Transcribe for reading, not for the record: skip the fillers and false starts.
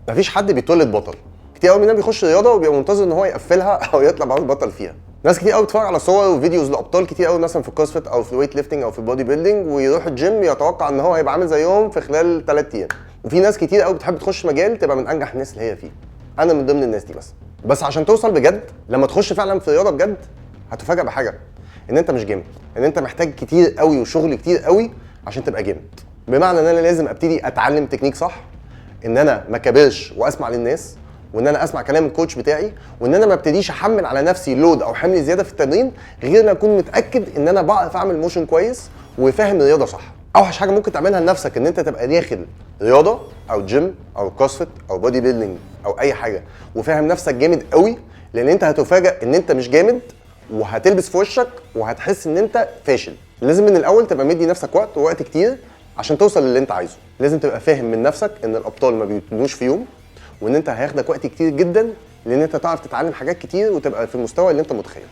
مفيش حد بيتولد بطل. كتير قوي مننا بيخش رياضه وبيبقى منتظر ان هو يقفلها او يطلع بعد بطل فيها. ناس كتير قوي بتتفرج على صور وفيديوز لابطال كتير قوي مثلا في الكروسفيت او في الويت ليفتنج او في البودي بيلدينج، ويروح الجيم يتوقع ان هو هيبقى عامل زيهم في خلال 3 ايام. وفي ناس كتير قوي بتحب تخش مجال تبقى من انجح الناس اللي هي فيه. انا من ضمن الناس دي. بس عشان توصل بجد، لما تخش فعلا في رياضه بجد هتفاجئ بحاجه، ان انت مش جامد، ان انت محتاج كتير قوي وشغل كتير قوي عشان تبقى جامد. بمعنى ان انا لازم ابتدي اتعلم تكنيك صح، ان انا ما كبرش واسمع للناس، وان انا اسمع كلام الكوتش بتاعي، وان انا ما ابتديش احمل على نفسي لود او حمل زياده في التمرين غير ان اكون متاكد ان انا بعرف اعمل موشن كويس وفاهم الرياضه صح. اوحش حاجه ممكن تعملها لنفسك ان انت تبقى داخل رياضه او جيم او كروسفيت او بودي بيلدينج او اي حاجه وفاهم نفسك جامد قوي، لان انت هتفاجئ ان انت مش جامد وهتلبس في وشك وهتحس ان انت فاشل. لازم من الاول تبقى مدي نفسك وقت كتير عشان توصل للي انت عايزه. لازم تبقى فاهم من نفسك ان الابطال ما بيتبنوش في يوم، وان انت هياخدك وقت كتير جدا لان انت تعرف تتعلم حاجات كتير وتبقى في المستوى اللي انت متخيله.